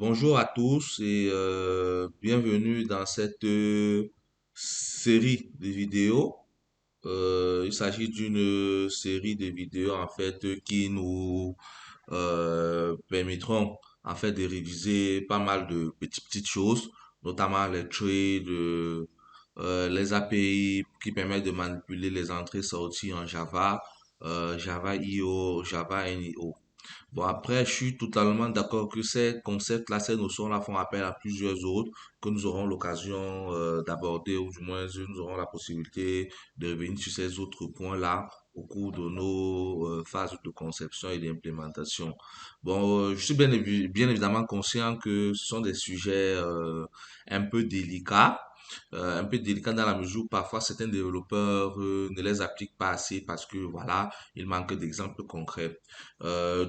Bonjour à tous et bienvenue dans cette série de vidéos. Il s'agit d'une série de vidéos en fait qui nous permettront en fait de réviser pas mal de petites choses, notamment les trades, les API qui permettent de manipuler les entrées-sorties en Java, Java EO, Java NEO. Bon, après, je suis totalement d'accord que ces concepts-là, ces notions-là font appel à plusieurs autres que nous aurons l'occasion d'aborder, ou du moins nous aurons la possibilité de revenir sur ces autres points-là au cours de nos phases de conception et d'implémentation. Bon, je suis bien évidemment conscient que ce sont des sujets un peu délicats, dans la mesure où parfois certains développeurs ne les appliquent pas assez parce que voilà, il manque d'exemples concrets.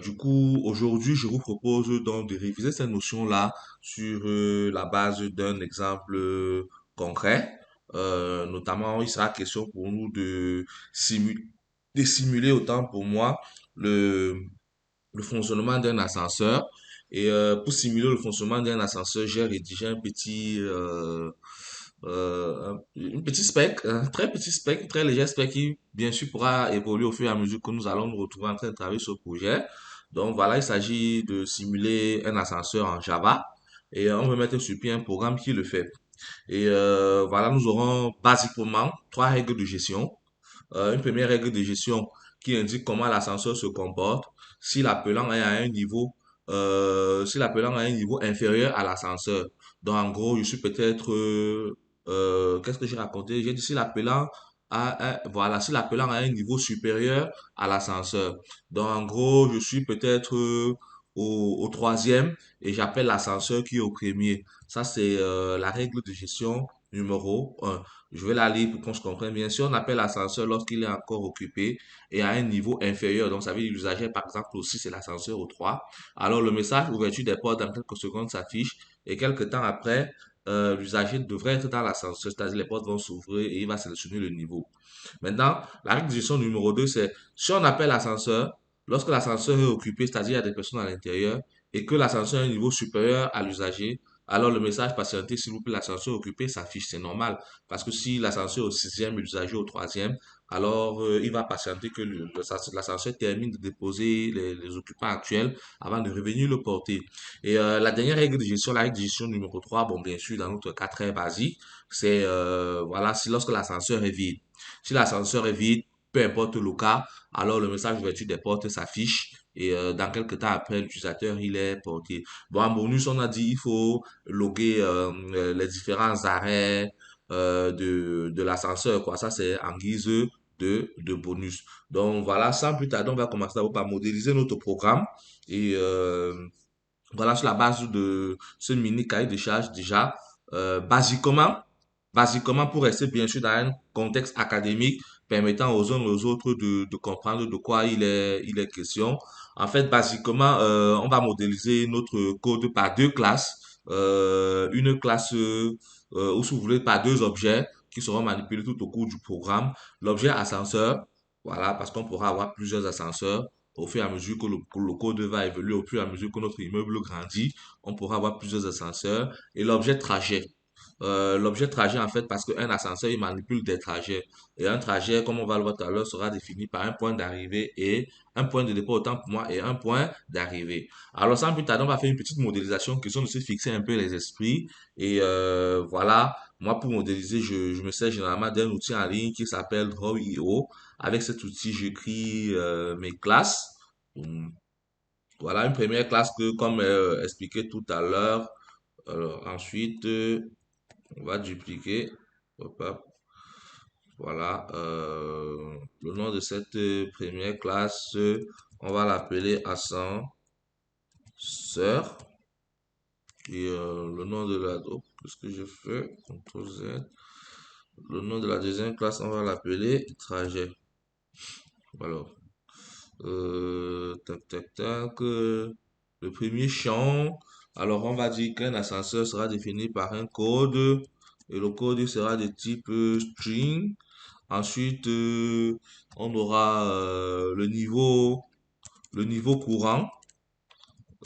Du coup, aujourd'hui, je vous propose donc de réviser cette notion-là sur la base d'un exemple concret. Notamment, il sera question pour nous de simuler autant pour moi le, le fonctionnement d'un ascenseur. Et pour simuler le fonctionnement d'un ascenseur, j'ai rédigé une petite spec, un très petit spec, très léger spec qui, bien sûr, pourra évoluer au fur et à mesure que nous allons nous retrouver en train de travailler sur le projet. Donc voilà, il s'agit de simuler un ascenseur en Java et on va mettre sur pied un programme qui le fait. Et voilà, nous aurons basiquement trois règles de gestion. Une première règle de gestion qui indique comment l'ascenseur se comporte si l'appelant est à un niveau inférieur à l'ascenseur. Donc en gros, je suis peut-être qu'est-ce que j'ai raconté? J'ai dit si l'appelant voilà, si l'appelant a un niveau supérieur à l'ascenseur. Donc en gros, je suis peut-être au troisième et j'appelle l'ascenseur qui est au premier. Ça, c'est la règle de gestion numéro un. Je vais la lire pour qu'on se comprenne bien. Si on appelle l'ascenseur lorsqu'il est encore occupé et à un niveau inférieur, donc ça veut dire l'usager, par exemple, au 6 et l'ascenseur au 3, alors le message ouverture des portes dans quelques secondes s'affiche et quelques temps après, l'usager devrait être dans l'ascenseur, c'est-à-dire les portes vont s'ouvrir et il va sélectionner le niveau. Maintenant, la règle de gestion numéro 2, c'est si on appelle l'ascenseur, lorsque l'ascenseur est occupé, c'est-à-dire il y a des personnes à l'intérieur, et que l'ascenseur est à un niveau supérieur à l'usager, alors le message patienter, s'il vous plaît, l'ascenseur est occupé s'affiche, c'est normal. Parce que si l'ascenseur est au sixième et l'usager au troisième, alors il va patienter que l'ascenseur termine de déposer les occupants actuels avant de revenir le porter. Et la dernière règle de gestion, la règle de gestion numéro 3, bon, bien sûr, dans notre cas très basique, c'est, voilà, si lorsque l'ascenseur est vide. Si l'ascenseur est vide, peu importe le cas, alors le message d'ouverture des portes s'affiche et dans quelques temps après, l'utilisateur, il est porté. Bon, en bonus, on a dit il faut loguer les différents arrêts de l'ascenseur, quoi. Ça, c'est en guise de bonus. Donc, voilà, sans plus tarder, on va commencer d'abord par modéliser notre programme et voilà, sur la base de ce mini cahier de charge déjà, basiquement, pour rester bien sûr dans un contexte académique permettant aux uns et aux autres de comprendre de quoi il est question. En fait, basiquement, on va modéliser notre code par deux classes. Une classe, ou si vous voulez, par deux objets qui seront manipulés tout au cours du programme. L'objet ascenseur, voilà, parce qu'on pourra avoir plusieurs ascenseurs au fur et à mesure que le code va évoluer, au fur et à mesure que notre immeuble grandit, on pourra avoir plusieurs ascenseurs. Et l'objet trajet. L'objet trajet, en fait, parce qu'un ascenseur, il manipule des trajets. Et un trajet, comme on va le voir tout à l'heure, sera défini par un point d'arrivée et un point de dépôt, autant pour moi, et un point d'arrivée. Alors, sans plus tarder, on va faire une petite modélisation, question de se fixer un peu les esprits. Et voilà, moi, pour modéliser, je me sers généralement d'un outil en ligne qui s'appelle Draw.io. Avec cet outil, j'écris mes classes. Hum, Voilà, une première classe que, comme expliqué tout à l'heure, ensuite, on va dupliquer. Hop, hop. Voilà, le nom de cette première classe, on va l'appeler ascenseur. Et le nom de la... Oh, qu'est-ce que je fais? CTRL Z. Le nom de la deuxième classe, on va l'appeler trajet. Alors, tac, tac, tac. Le premier champ. Alors, on va dire qu'un ascenseur sera défini par un code. Et le code sera de type string. Ensuite, on aura le niveau courant.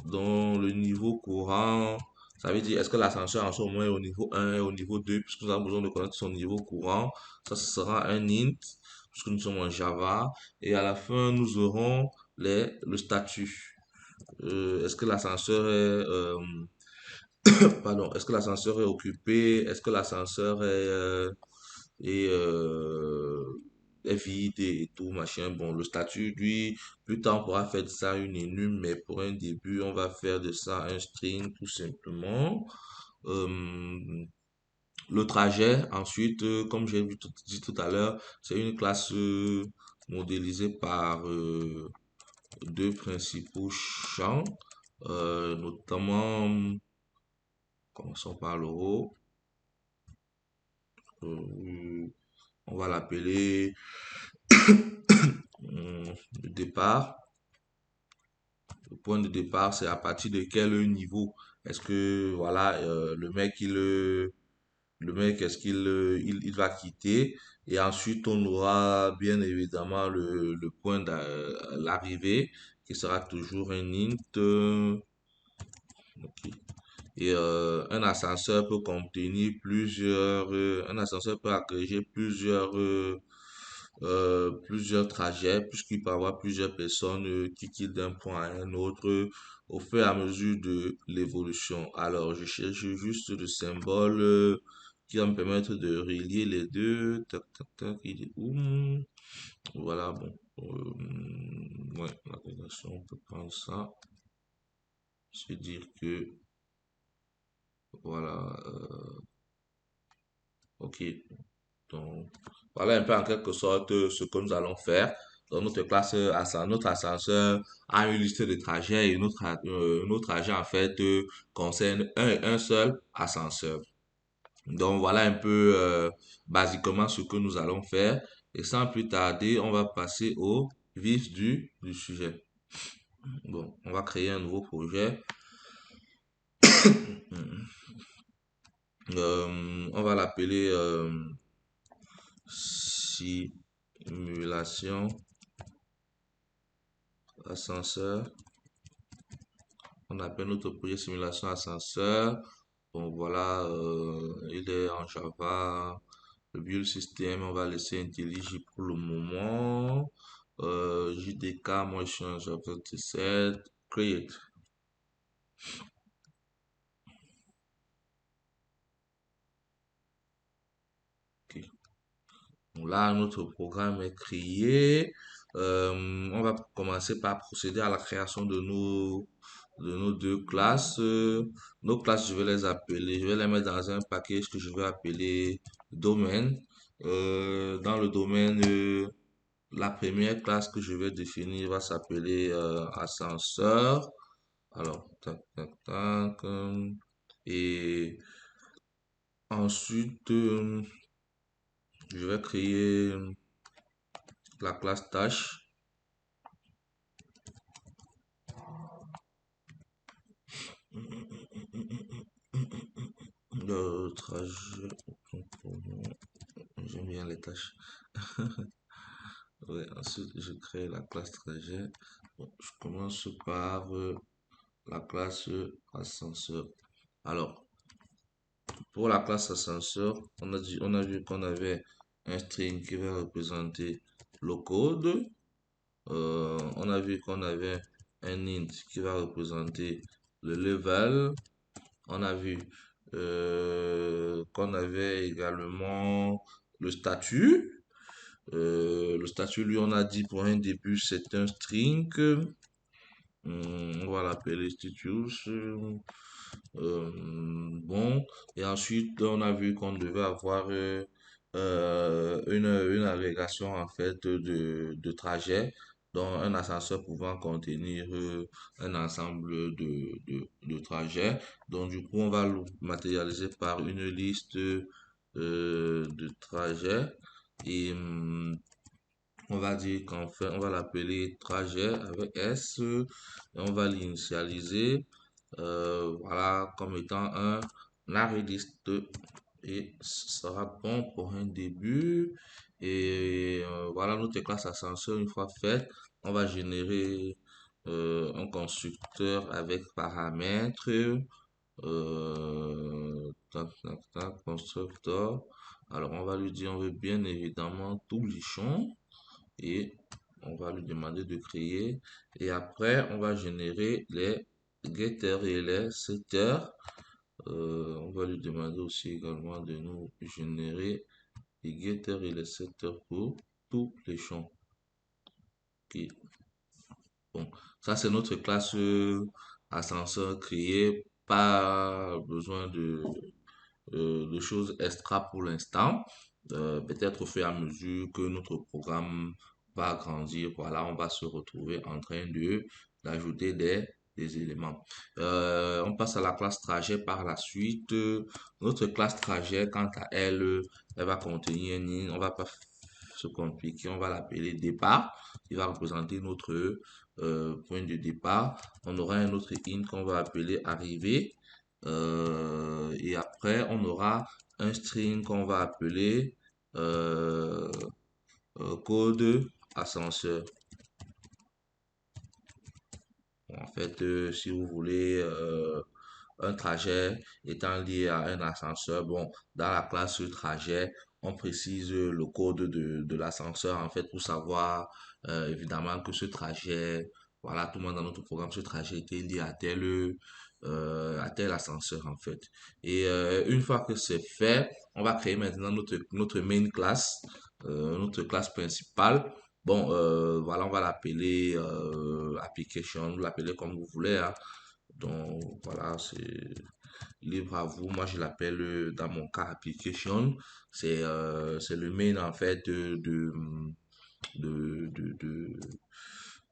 Dans le niveau courant, ça veut dire est-ce que l'ascenseur en ce moment est au niveau 1 et au niveau 2, puisque nous avons besoin de connaître son niveau courant. Ça, ce sera un int, puisque nous sommes en Java. Et à la fin, nous aurons le statut. Est-ce que l'ascenseur est, pardon, est-ce que l'ascenseur est occupé? Est-ce que l'ascenseur est vide et tout, machin. Bon, le statut, lui, plus tard, on pourra faire de ça une énum, mais pour un début, on va faire de ça un string, tout simplement. Euh, le trajet, ensuite, comme j'ai dit tout à l'heure, c'est une classe modélisée par deux principaux champs, notamment, commençons par le haut. On va l'appeler le départ. Le point de départ, c'est à partir de quel niveau est-ce que voilà le mec est-ce qu'il va quitter, et ensuite on aura bien évidemment le point de l'arrivée qui sera toujours un int. Ok. Et un ascenseur peut contenir un ascenseur peut agréger plusieurs trajets, puisqu'il peut y avoir plusieurs personnes qui quittent d'un point à un autre au fur et à mesure de l'évolution. Alors, je cherche juste le symbole qui va me permettre de relier les deux. Tac, tac, tac, il est où? Voilà, bon. Ouais, l'agrégation, on peut prendre ça. Se dire que, voilà, ok. Donc, voilà un peu en quelque sorte ce que nous allons faire. Dans notre classe, notre ascenseur a une liste de trajets, et notre trajet en fait concerne un seul ascenseur. Donc voilà un peu basiquement ce que nous allons faire. Et sans plus tarder, on va passer au vif du sujet. Bon, on va créer un nouveau projet. On va l'appeler simulation ascenseur. On appelle notre projet simulation ascenseur. Bon, voilà, il est en Java. Le build system, on va laisser IntelliJ pour le moment. JDK, moi je suis en Java 17. Create. Ok. Donc là, notre programme est créé. On va commencer par procéder à la création de nos deux classes. Nos classes, je vais les mettre dans un package que je vais appeler domaine. Dans le domaine, la première classe que je vais définir va s'appeler ascenseur. Alors, tac, tac, tac. Et ensuite, je vais créer la classe tâche. Le trajet. J'aime bien les tâches. Ouais, ensuite, je crée la classe trajet. Bon, je commence par la classe ascenseur. Alors, pour la classe ascenseur, on a vu qu'on avait un string qui va représenter le code. On a vu qu'on avait un int qui va représenter le level. On a vu qu'on avait également le statut. Le statut, lui, on a dit pour un début, c'est un string. On va l'appeler status. Bon, et ensuite, on a vu qu'on devait avoir une agrégation en fait de trajets, dont un ascenseur pouvant contenir un ensemble de trajets. Donc, du coup, on va le matérialiser par une liste de trajets. Et on va dire qu'en fait, on va l'appeler trajet avec S, et on va l'initialiser voilà, comme étant un array list, et ce sera bon pour un début. Et voilà notre classe ascenseur. Une fois faite, on va générer un constructeur avec paramètres, tac, tac, tac, constructeur. Alors, on va lui dire, on veut bien évidemment tout champs et on va lui demander de créer. Et après, on va générer les getters et les setters. On va lui demander aussi également de nous générer les getters et les setters pour tous les champs. Ok. Bon, ça c'est notre classe ascenseur créée. Pas besoin de choses extra pour l'instant. Peut-être au fur et à mesure que notre programme va grandir, voilà, on va se retrouver en train de d'ajouter des éléments. On passe à la classe trajet par la suite. Notre classe trajet, quant à elle, elle va contenir une ligne. On va pas se compliquer, on va l'appeler départ. Il va représenter notre point de départ. On aura un autre in qu'on va appeler arrivée. Et après, on aura un string qu'on va appeler euh, code ascenseur. Bon, en fait, si vous voulez un trajet étant lié à un ascenseur, bon, dans la classe trajet, on précise le code de l'ascenseur, en fait, pour savoir évidemment que ce trajet, voilà, tout le monde dans notre programme, ce trajet était lié à tel ascenseur, en fait. Et une fois que c'est fait, on va créer maintenant notre main class, notre classe principale. Bon, voilà, on va l'appeler application, vous l'appelez comme vous voulez, hein. Donc, voilà, c'est libre à vous. Moi, je l'appelle, dans mon cas, application. C'est le main, en fait, de, de, de,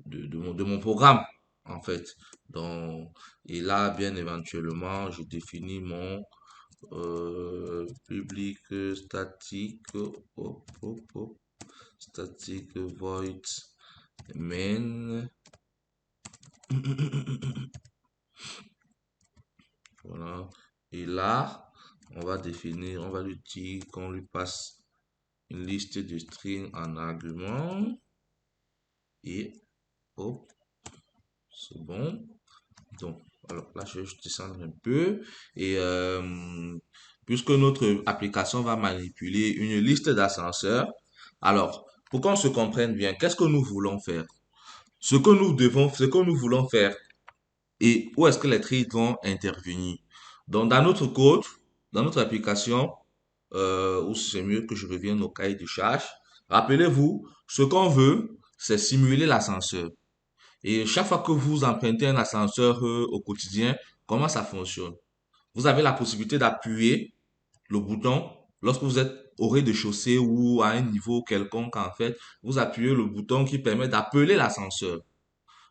de mon programme, en fait. Donc, et là, bien éventuellement, je définis mon public statique, hop, hop, hop, static void main. Voilà. Et là, on va définir, on va lui dire qu'on lui passe une liste de strings en argument. Et hop, c'est bon. Donc, alors là, je vais juste descendre un peu. Et puisque notre application va manipuler une liste d'ascenseurs, alors, pour qu'on se comprenne bien, qu'est-ce que nous voulons faire? Ce que nous voulons faire et où est-ce que les trades vont intervenir. Donc, dans notre code, dans notre application, ou c'est mieux que je revienne au cahier de charge, rappelez-vous, ce qu'on veut, c'est simuler l'ascenseur. Et chaque fois que vous empruntez un ascenseur au quotidien, comment ça fonctionne? Vous avez la possibilité d'appuyer le bouton lorsque vous êtes au rez-de-chaussée ou à un niveau quelconque, en fait, vous appuyez le bouton qui permet d'appeler l'ascenseur.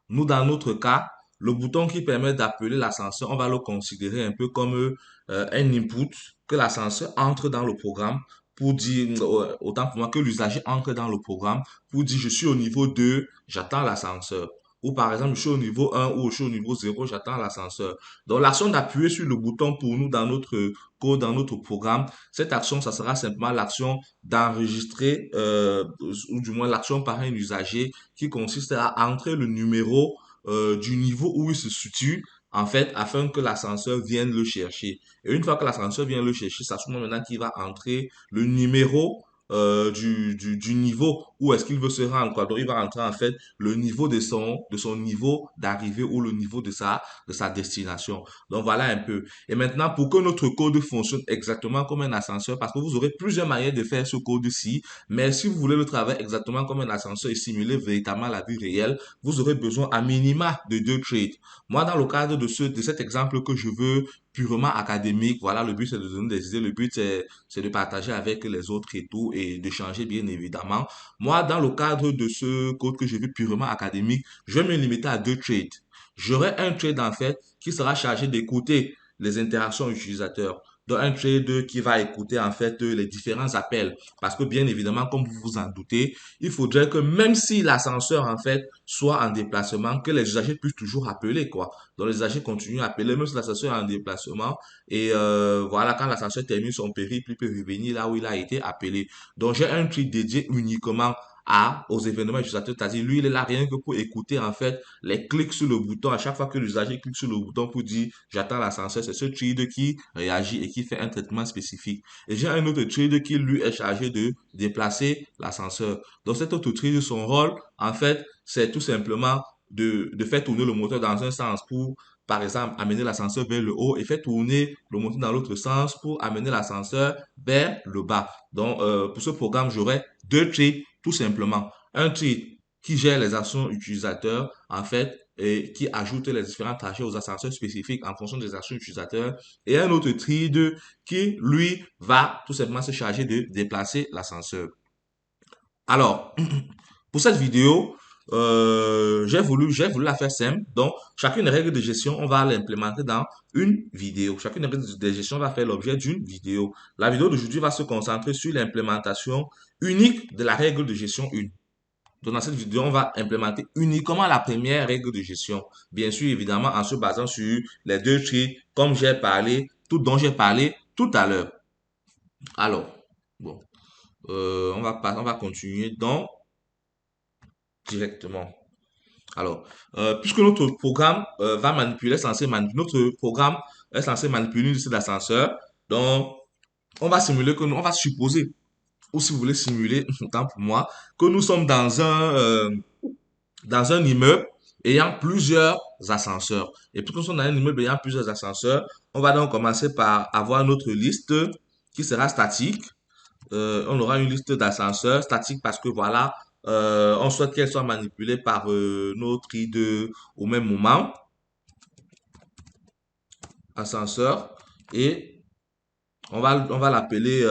Nous, dans notre cas, le bouton qui permet d'appeler l'ascenseur, on va le considérer un peu comme un input que l'ascenseur entre dans le programme pour dire, autant pour moi que l'usager entre dans le programme pour dire je suis au niveau 2, j'attends l'ascenseur. Ou par exemple, je suis au niveau 1 ou je suis au niveau 0, j'attends l'ascenseur. Donc l'action d'appuyer sur le bouton pour nous dans notre code, dans notre programme, cette action, ça sera simplement l'action d'enregistrer, ou du moins l'action par un usager qui consiste à entrer le numéro du niveau où il se situe, en fait, afin que l'ascenseur vienne le chercher. Et une fois que l'ascenseur vient le chercher, ça se maintenant qu'il va entrer le numéro du niveau où est-ce qu'il veut se rendre, quoi. Donc, il va entrer, en fait, le niveau de son niveau d'arrivée ou le niveau de sa destination. Donc, voilà un peu. Et maintenant, pour que notre code fonctionne exactement comme un ascenseur, parce que vous aurez plusieurs manières de faire ce code-ci, mais si vous voulez le travailler exactement comme un ascenseur et simuler véritablement la vie réelle, vous aurez besoin à minima de deux trades. Moi, dans le cadre de cet exemple que je veux purement académique, voilà, le but c'est de donner des idées, le but c'est de partager avec les autres et tout, et de changer bien évidemment. Moi, dans le cadre de ce code que je veux purement académique, je vais me limiter à deux trades. J'aurai un trade en fait qui sera chargé d'écouter les interactions utilisateurs. Donc un trader qui va écouter en fait les différents appels. Parce que bien évidemment, comme vous vous en doutez, il faudrait que même si l'ascenseur en fait soit en déplacement, que les usagers puissent toujours appeler quoi. Donc les usagers continuent à appeler même si l'ascenseur est en déplacement. Et voilà, quand l'ascenseur termine son périple, il peut revenir là où il a été appelé. Donc j'ai un truc dédié uniquement aux événements utilisateurs. C'est-à-dire, lui, il est là rien que pour écouter, en fait, les clics sur le bouton. À chaque fois que l'usager clique sur le bouton pour dire, j'attends l'ascenseur, c'est ce thread qui réagit et qui fait un traitement spécifique. Et j'ai un autre thread qui, lui, est chargé de déplacer l'ascenseur. Donc, cet autre thread, son rôle, en fait, c'est tout simplement de faire tourner le moteur dans un sens pour, par exemple, amener l'ascenseur vers le haut et faire tourner le moteur dans l'autre sens pour amener l'ascenseur vers le bas. Donc, pour ce programme, j'aurai deux threads, tout simplement. Un thread qui gère les actions utilisateurs, en fait, et qui ajoute les différents trajets aux ascenseurs spécifiques en fonction des actions utilisateurs. Et un autre thread qui, lui, va tout simplement se charger de déplacer l'ascenseur. Alors, pour cette vidéo, j'ai voulu la faire simple. Donc, chacune des règles de gestion, on va l'implémenter dans une vidéo. Chacune des règles de gestion va faire l'objet d'une vidéo. La vidéo d'aujourd'hui va se concentrer sur l'implémentation unique de la règle de gestion 1. Donc, dans cette vidéo, on va implémenter uniquement la première règle de gestion. Bien sûr, évidemment, en se basant sur les deux traits, comme j'ai parlé, tout dont j'ai parlé tout à l'heure. Alors, bon, on va continuer donc directement. Alors, puisque notre programme va manipuler, notre programme est censé manipuler une liste d'ascenseurs, donc on va supposer, ou si vous voulez simuler, autant pour moi, que nous sommes dans un immeuble ayant plusieurs ascenseurs. Et puisque nous sommes dans un immeuble ayant plusieurs ascenseurs, on va donc commencer par avoir notre liste qui sera statique. On aura une liste d'ascenseurs statiques parce que voilà, on souhaite qu'elles soient manipulées par notre I2 au même moment, ascenseur, et on va l'appeler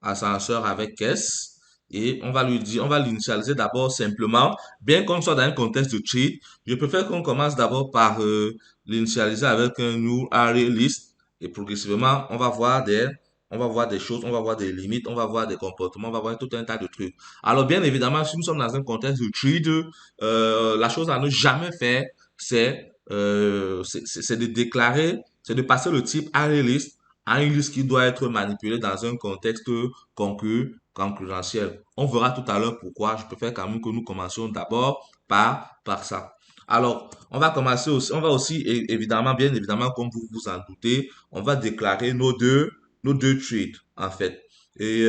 ascenseur avec caisse. Et on va l'initialiser d'abord simplement, bien qu'on soit dans un contexte de cheat, je préfère qu'on commence d'abord par l'initialiser avec un new array list et progressivement, on va voir des choses, on va voir des limites, on va voir des comportements, on va voir tout un tas de trucs. Alors, bien évidemment, si nous sommes dans un contexte de cheat, la chose à ne jamais faire, c'est de déclarer, c'est de passer le type array list à une liste qui doit être manipulée dans un contexte concurrentiel. On verra tout à l'heure pourquoi. Je préfère quand même que nous commencions d'abord par ça. Alors, on va aussi, évidemment, bien évidemment, comme vous vous en doutez, on va déclarer nos deux threads, en fait. Et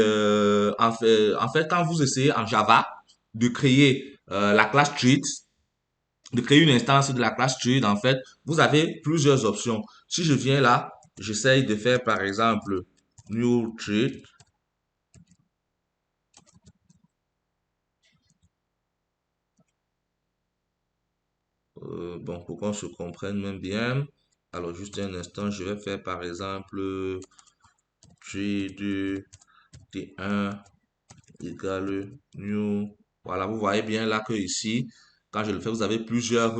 en fait, quand vous essayez en Java de créer la classe thread, de créer une instance de la classe thread, en fait, vous avez plusieurs options. Si je viens là, j'essaye de faire, par exemple, new thread. Bon, pour qu'on se comprenne même bien. Alors, juste un instant, je vais faire par exemple thread T1 égale new. Voilà, vous voyez bien là que ici, quand je le fais, vous avez plusieurs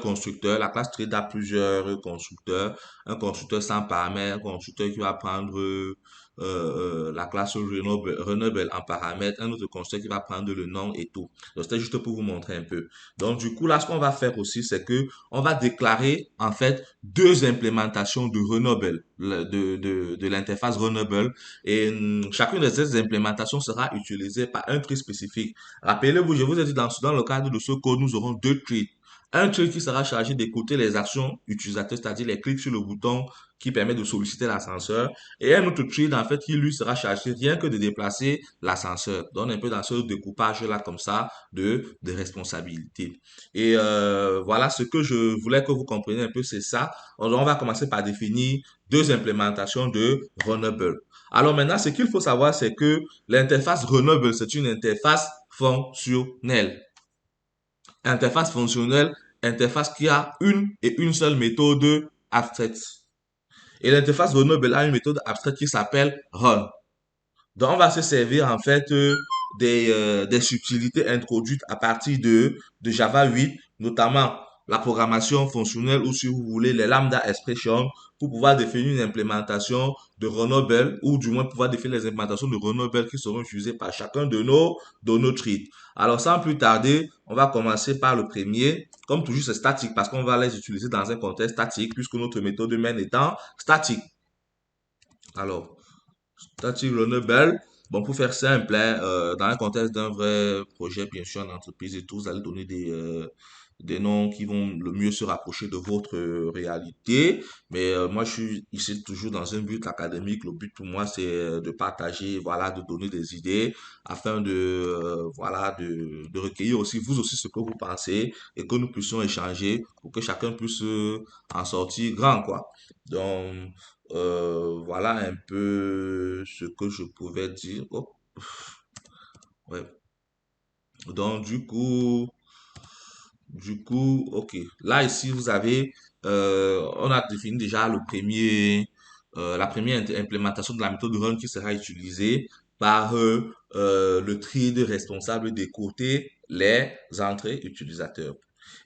constructeurs. La classe trade a plusieurs constructeurs. Un constructeur sans paramètres, un constructeur qui va prendre la classe renewable en paramètres, un autre constructeur qui va prendre le nom et tout. Donc, c'était juste pour vous montrer un peu. Donc, du coup, là, ce qu'on va faire aussi, c'est que on va déclarer, en fait, deux implémentations de renewable, de l'interface renewable. Et chacune de ces implémentations sera utilisée par un tree spécifique. Rappelez-vous, je vous ai dit dans le cadre de ce code, nous aurons deux trees. Un truc qui sera chargé d'écouter les actions utilisateurs, c'est-à-dire les clics sur le bouton qui permet de solliciter l'ascenseur. Et un autre thread, en fait, qui lui sera chargé rien que de déplacer l'ascenseur. Donc, un peu dans ce découpage-là, comme ça, de responsabilité. Et voilà, ce que je voulais que vous compreniez un peu, c'est ça. Alors, on va commencer par définir deux implémentations de Runnable. Alors maintenant, ce qu'il faut savoir, c'est que l'interface Runnable, c'est une interface fonctionnelle. Interface fonctionnelle, interface qui a une et une seule méthode abstraite. Et l'interface Renewable a une méthode abstraite qui s'appelle run. Donc, on va se servir en fait des subtilités introduites à partir de Java 8, notamment la programmation fonctionnelle ou si vous voulez les lambda expressions pour pouvoir définir une implémentation de Renewable ou du moins pouvoir définir les implémentations de Renewable qui seront utilisées par chacun de nos threads. Alors, sans plus tarder, on va commencer par le premier. Comme toujours, c'est statique parce qu'on va les utiliser dans un contexte statique puisque notre méthode main étant statique. Alors, static Runnable. Bon, pour faire simple, hein, dans le contexte d'un vrai projet, bien sûr, en entreprise et tout, vous allez donner des noms qui vont le mieux se rapprocher de votre réalité. Mais moi, je suis ici toujours dans un but académique. Le but pour moi, c'est de partager, voilà, de donner des idées afin de, voilà, de recueillir aussi, vous aussi, ce que vous pensez et que nous puissions échanger pour que chacun puisse en sortir grand, quoi. Donc, voilà un peu ce que je pouvais dire. Oh, ouais. Donc, ok. Là, ici, vous avez, on a défini déjà la première implémentation de la méthode Run qui sera utilisée par le TRID responsable d'écouter les entrées utilisateurs.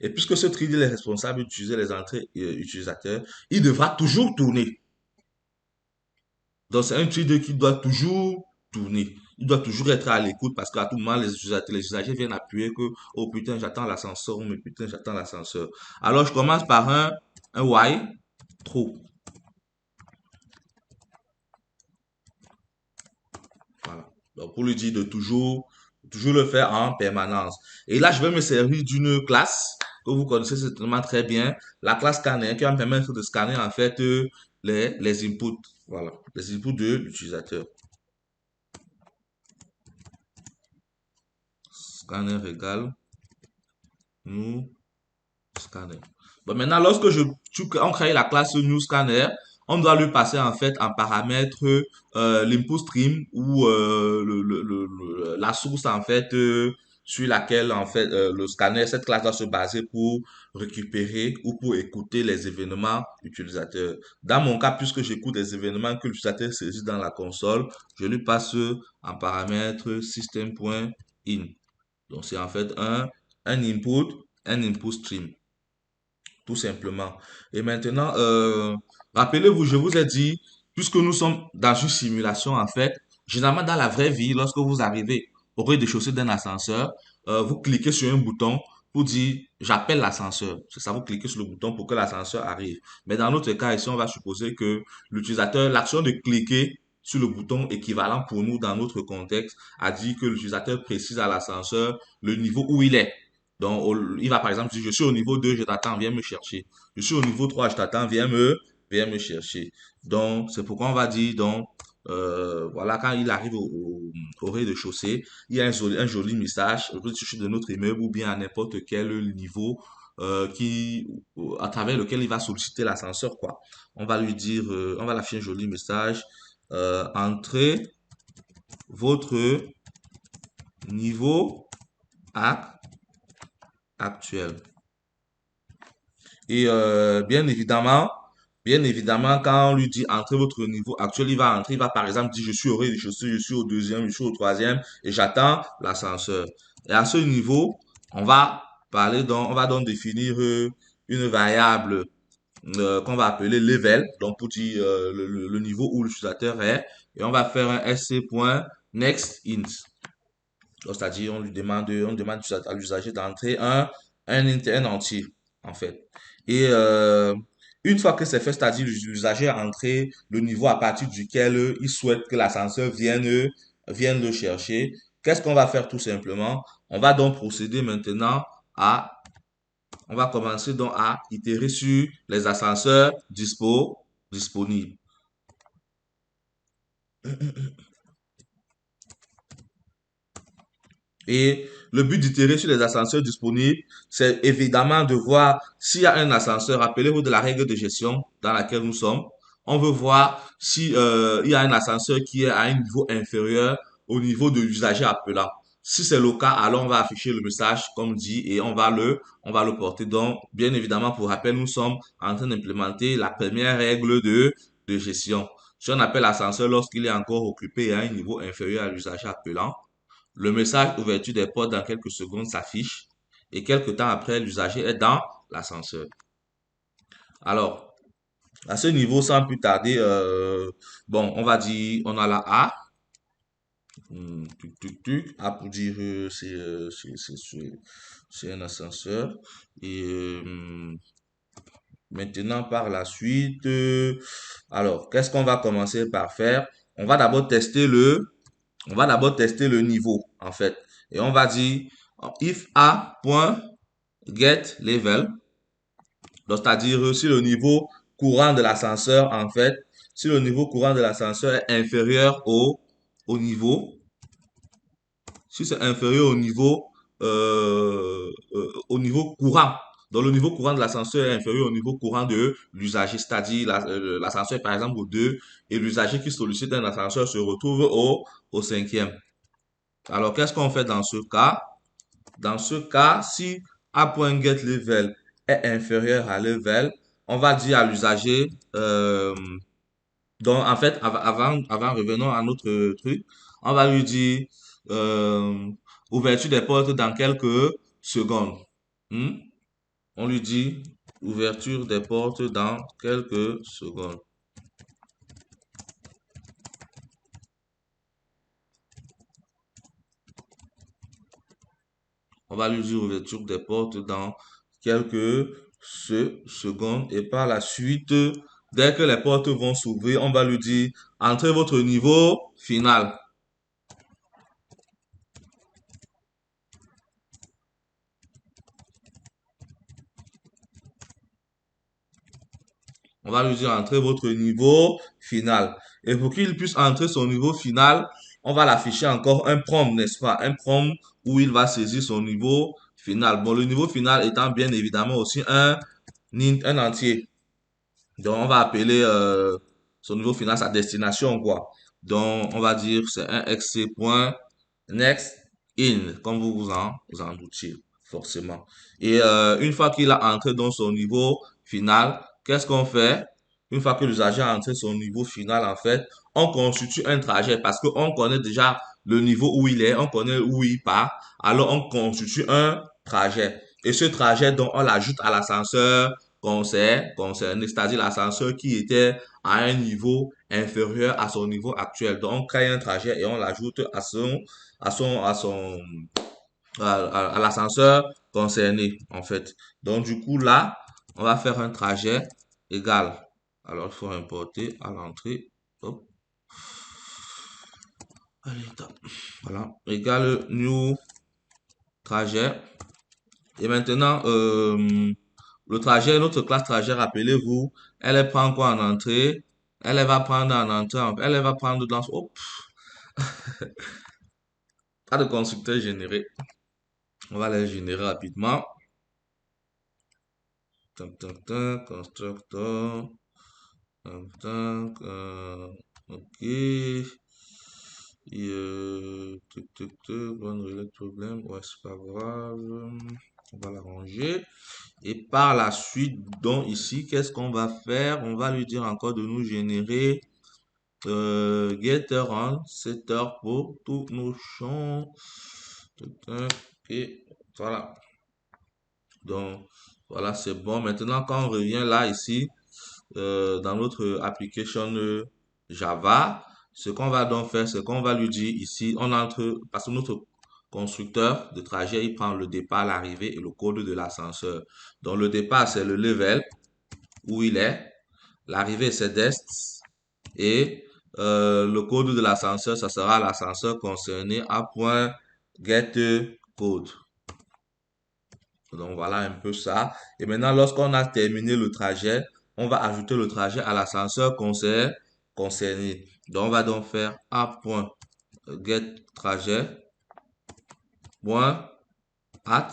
Et puisque ce TRID est responsable d'utiliser les entrées utilisateurs, il devra toujours tourner. Donc, c'est un trader qui doit toujours tourner. Il doit toujours être à l'écoute parce qu'à tout moment, les usagers viennent appuyer que, oh putain, j'attends l'ascenseur, oh mais putain, j'attends l'ascenseur. Alors, je commence par un while true. Voilà. Donc, pour lui dire de toujours le faire en permanence. Et là, je vais me servir d'une classe que vous connaissez certainement très bien, la classe scanner, qui va me permettre de scanner, en fait, les inputs. Voilà. Les inputs de l'utilisateur. Scanner égale new scanner. Bon, maintenant, on crée la classe new scanner, on doit lui passer en fait en paramètre l'input stream ou la source en fait sur laquelle en fait le scanner, cette classe doit se baser pour récupérer ou pour écouter les événements utilisateurs. Dans mon cas, puisque j'écoute les événements que l'utilisateur saisit dans la console, je lui passe en paramètre system.in. Donc, c'est en fait un input stream, tout simplement. Et maintenant, rappelez-vous, je vous ai dit, puisque nous sommes dans une simulation, en fait, généralement dans la vraie vie, lorsque vous arrivez au rez-de-chaussée d'un ascenseur, vous cliquez sur un bouton pour dire, j'appelle l'ascenseur. C'est ça, vous cliquez sur le bouton pour que l'ascenseur arrive. Mais dans notre cas ici, on va supposer que l'utilisateur, l'action de cliquer sur le bouton équivalent pour nous dans notre contexte, a dit que l'utilisateur précise à l'ascenseur le niveau où il est. Donc, il va par exemple dire, je suis au niveau 2, je t'attends, viens me chercher. Je suis au niveau 3, je t'attends, viens me chercher. Donc, c'est pourquoi on va dire, donc, voilà, quand il arrive au rez-de-chaussée, il y a un joli message au rez-de-chaussée de notre immeuble ou bien à n'importe quel niveau à travers lequel il va solliciter l'ascenseur, quoi. On va lui dire, on va l'afficher un joli message, entrez votre niveau actuel. Et bien évidemment, quand on lui dit entrez votre niveau actuel, il va entrer, il va par exemple dire je suis au rez-de-chaussée, je suis au deuxième, je suis au troisième et j'attends l'ascenseur. Et à ce niveau, on va donc définir une variable qu'on va appeler level, donc pour dire le niveau où l'utilisateur est, et on va faire un sc.nextInt. C'est-à-dire, on demande à l'usager d'entrer un entier, en fait. Et une fois que c'est fait, c'est-à-dire l'usager a entré le niveau à partir duquel il souhaite que l'ascenseur vienne le chercher. Qu'est-ce qu'on va faire tout simplement? On va donc procéder maintenant à, on va commencer donc à itérer sur les ascenseurs disponibles. Et le but d'itérer sur les ascenseurs disponibles, c'est évidemment de voir s'il y a un ascenseur. Rappelez-vous de la règle de gestion dans laquelle nous sommes. On veut voir si il y a un ascenseur qui est à un niveau inférieur au niveau de l'usager appelant. Si c'est le cas, alors on va afficher le message comme dit et on va le porter. Donc, bien évidemment, pour rappel, nous sommes en train d'implémenter la première règle de gestion. Si on appelle l'ascenseur lorsqu'il est encore occupé et à un niveau inférieur à l'usager appelant, le message ouverture des portes dans quelques secondes s'affiche et quelques temps après, l'usager est dans l'ascenseur. Alors, à ce niveau, sans plus tarder, bon, on va dire, on a la A. A pour dire c'est un ascenseur. Et maintenant, par la suite, alors, qu'est-ce qu'on va commencer par faire? On va d'abord tester On va d'abord tester le niveau, en fait. Et on va dire if a.getLevel, donc c'est-à-dire si le niveau courant de l'ascenseur, en fait, si le niveau courant de l'ascenseur est inférieur au niveau, si c'est inférieur au niveau courant, donc le niveau courant de l'ascenseur est inférieur au niveau courant de l'usager, c'est-à-dire l'ascenseur est par exemple au 2 et l'usager qui sollicite un ascenseur se retrouve au cinquième. Alors qu'est-ce qu'on fait dans ce cas? Dans ce cas, si a.getLevel est inférieur à level, on va dire à l'usager, donc en fait, revenons à notre truc, on va lui dire euh, ouverture des portes dans quelques secondes. Hmm? On lui dit ouverture des portes dans quelques secondes. On va lui dire ouverture des portes dans quelques secondes et par la suite, dès que les portes vont s'ouvrir, on va lui dire entrez votre niveau final. On va lui dire entrez votre niveau final. Et pour qu'il puisse entrer son niveau final, on va l'afficher encore un prompt, n'est-ce pas? Un prompt où il va saisir son niveau final. Bon, le niveau final étant bien évidemment aussi un entier. Donc, on va appeler son niveau final sa destination, quoi. Donc, on va dire c'est un xc.next in, comme vous en doutiez, forcément. Et une fois qu'il a entré dans son niveau final, qu'est-ce qu'on fait? Une fois que l'usager a entré son niveau final, en fait, on constitue un trajet parce qu'on connaît déjà le niveau où il est, on connaît où il part. Alors, on constitue un trajet. Et ce trajet, donc, on l'ajoute à l'ascenseur concerné, c'est-à-dire l'ascenseur qui était à un niveau inférieur à son niveau actuel. Donc, on crée un trajet et on l'ajoute à l'ascenseur concerné, en fait. Donc, du coup, là, on va faire un trajet égal. Alors, il faut importer à l'entrée. Hop. Allez, voilà. Égal new trajet. Et maintenant, le trajet, notre classe trajet, rappelez-vous, elle prend quoi en entrée? Elle va prendre en entrée, elle va prendre dans, oh, pas de constructeur généré. On va les générer rapidement. Tac, tac, tac, constructeur. Tac, tac, ok. Et, tuc, tuc, tuc, one relate problème. Ouais, c'est pas grave. On va l'arranger. Et par la suite, donc ici, qu'est-ce qu'on va faire? On va lui dire encore de nous générer getter on setter pour tous nos champs. Et voilà. Donc, voilà, c'est bon. Maintenant, quand on revient là, ici, dans notre application Java, ce qu'on va donc faire, c'est qu'on va lui dire ici, on entre, parce que notre constructeur de trajet, il prend le départ, l'arrivée et le code de l'ascenseur. Donc, le départ, c'est le level où il est. L'arrivée, c'est dest. Et le code de l'ascenseur, ça sera l'ascenseur concerné à point get code. Donc voilà un peu ça. Et maintenant, lorsqu'on a terminé le trajet, on va ajouter le trajet à l'ascenseur concerné. Donc on va donc faire a point get trajet point at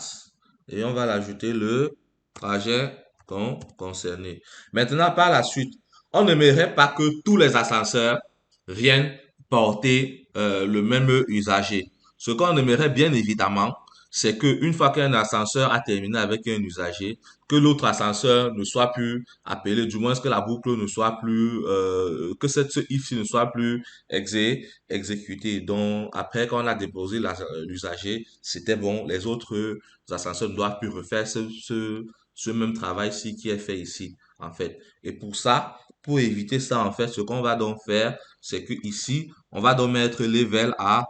et on va l'ajouter le trajet concerné. Maintenant, par la suite, on n'aimerait pas que tous les ascenseurs viennent porter le même usager. Ce qu'on aimerait bien évidemment, c'est que une fois qu'un ascenseur a terminé avec un usager, que l'autre ascenseur ne soit plus appelé, du moins que la boucle ne soit plus, que ce if ne soit plus exécuté. Donc après quand on a déposé l'usager, c'était bon. Les autres ascenseurs ne doivent plus refaire ce même travail-ci qui est fait ici, en fait. Et pour ça, pour éviter ça, en fait, ce qu'on va donc faire, c'est que ici, on va donc mettre level à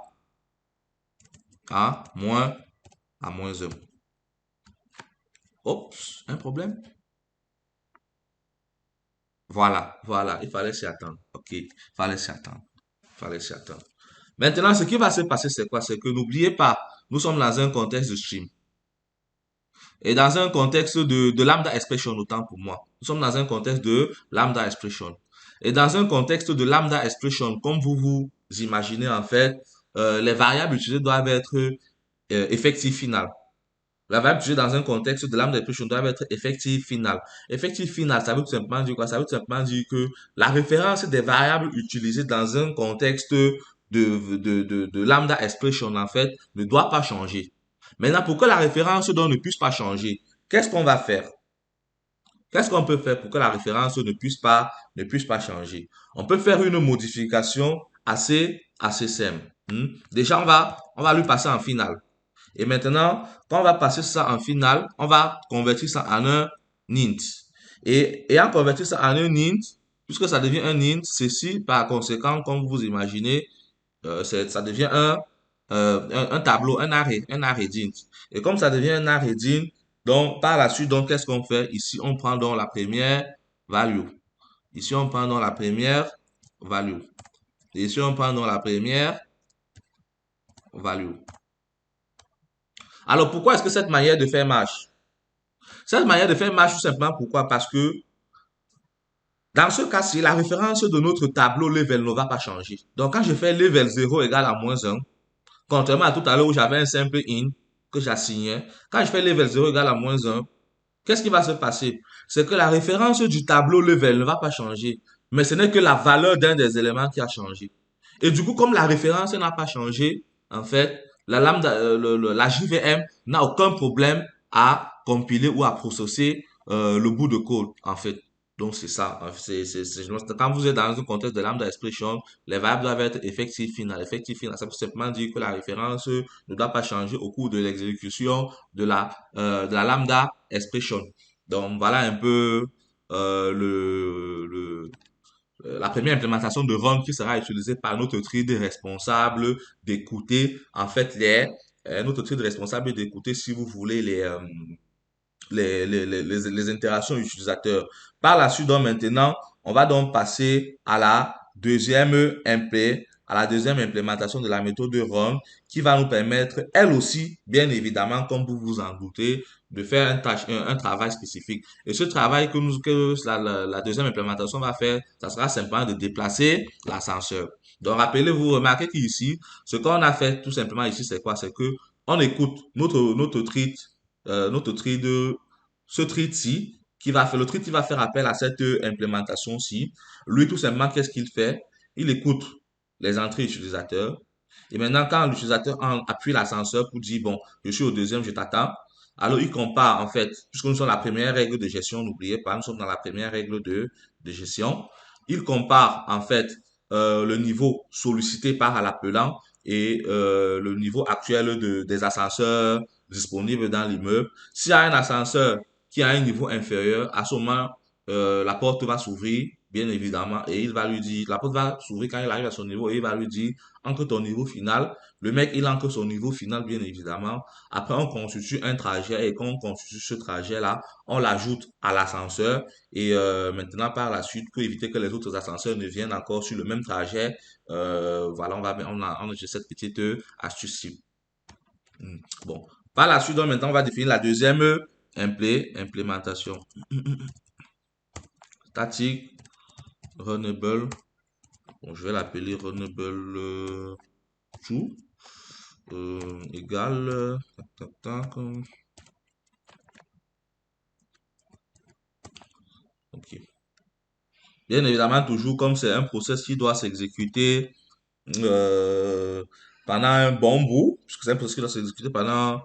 moins, à moins 1. Oups, un problème? Voilà, voilà, il fallait s'y attendre. Ok, fallait s'y attendre. Fallait s'y attendre. Maintenant, ce qui va se passer, c'est quoi? C'est que n'oubliez pas, nous sommes dans un contexte de stream. Et dans un contexte de lambda expression, autant pour moi. Nous sommes dans un contexte de lambda expression. Et dans un contexte de lambda expression, comme vous vous imaginez en fait, les variables utilisées doivent être effectif final. La variable utilisée dans un contexte de lambda expression doit être effectif final. Effectif final, ça veut tout simplement dire quoi? Ça veut tout simplement dire que la référence des variables utilisées dans un contexte de lambda expression, en fait, ne doit pas changer. Maintenant, pour que la référence donc ne puisse pas changer, qu'est-ce qu'on va faire? Qu'est-ce qu'on peut faire pour que la référence ne puisse pas changer? On peut faire une modification assez simple. Déjà, on va lui passer en finale. Et maintenant, quand on va passer ça en finale, on va convertir ça en un int. Et en convertir ça en un int, puisque ça devient un int, ceci, par conséquent, comme vous imaginez, ça devient un tableau, un array d'int. Et comme ça devient un array d'int, donc par la suite, donc qu'est-ce qu'on fait? Ici, on prend donc la première value. Ici, on prend donc la première value. Et ici, on prend donc la première value. Alors, pourquoi est-ce que cette manière de faire marche? Cette manière de faire marche tout simplement pourquoi? Parce que dans ce cas-ci, la référence de notre tableau level ne va pas changer. Donc, quand je fais level 0 égale à -1, contrairement à tout à l'heure où j'avais un simple int que j'assignais, quand je fais level 0 égale à -1, qu'est-ce qui va se passer? C'est que la référence du tableau level ne va pas changer, mais ce n'est que la valeur d'un des éléments qui a changé. Et du coup, comme la référence n'a pas changé, en fait, la lambda, la JVM n'a aucun problème à compiler ou à processer le bout de code, en fait. Donc, c'est ça. Quand vous êtes dans un contexte de lambda expression, les variables doivent être effectif final. Effectif final, ça veut simplement dire que la référence ne doit pas changer au cours de l'exécution de la lambda expression. Donc, voilà un peu la première implémentation de run qui sera utilisée par notre thread responsable d'écouter, en fait, notre thread responsable d'écouter, si vous voulez, les interactions utilisateurs. Par la suite, donc, maintenant, on va donc passer à la deuxième implémentation de la méthode de run qui va nous permettre, elle aussi, bien évidemment, comme vous vous en doutez, de faire un travail spécifique. Et ce travail que la deuxième implémentation va faire, ça sera simplement de déplacer l'ascenseur. Donc, rappelez-vous, remarquez qu'ici, ce qu'on a fait tout simplement ici, c'est quoi? C'est que on écoute notre tree de ce tree-ci qui va faire, le tree qui va faire appel à cette implémentation-ci. Lui, tout simplement, qu'est-ce qu'il fait? Il écoute les entrées utilisateurs. Et maintenant, quand l'utilisateur appuie l'ascenseur pour dire, bon, je suis au deuxième, je t'attends. Alors, il compare, en fait, puisque nous sommes dans la première règle de gestion, n'oubliez pas, nous sommes dans la première règle de gestion. Il compare, en fait, le niveau sollicité par l'appelant et le niveau actuel des ascenseurs disponibles dans l'immeuble. S'il y a un ascenseur qui a un niveau inférieur, à ce moment, la porte va s'ouvrir, bien évidemment, et il va lui dire, la porte va s'ouvrir quand il arrive à son niveau, et il va lui dire, entre ton niveau final, le mec, il entre son niveau final, bien évidemment. Après, on constitue un trajet, et quand on constitue ce trajet-là, on l'ajoute à l'ascenseur, et maintenant, par la suite, pour éviter que les autres ascenseurs ne viennent encore sur le même trajet, voilà, on a cette petite astuce-ci. Bon. Par la suite, donc, maintenant, on va définir la deuxième implémentation. Static, runnable. Bon, je vais l'appeler runnable true. Égal. Tac, tac, tac. Ok. Bien évidemment, toujours comme c'est un process qui doit s'exécuter euh, pendant un bon bout, puisque c'est un process qui doit s'exécuter pendant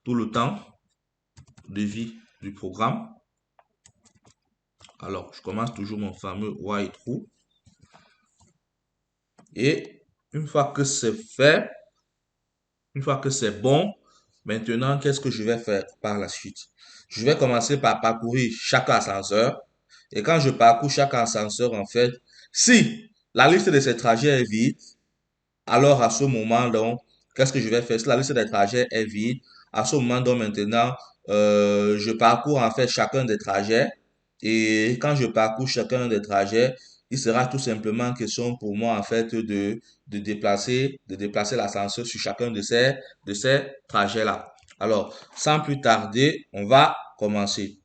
tout le temps de vie du programme. Alors, je commence toujours mon fameux while true. Et une fois que c'est fait, une fois que c'est bon, maintenant, qu'est-ce que je vais faire par la suite? Je vais commencer par parcourir chaque ascenseur. Et quand je parcours chaque ascenseur, en fait, si la liste de ces trajets est vide, alors à ce moment, donc, qu'est-ce que je vais faire? Si la liste des trajets est vide, à ce moment, donc, maintenant, je parcours en fait chacun des trajets. Et quand je parcours chacun des trajets, il sera tout simplement question pour moi, en fait, de déplacer l'ascenseur sur chacun de ces trajets-là. Alors, sans plus tarder, on va commencer.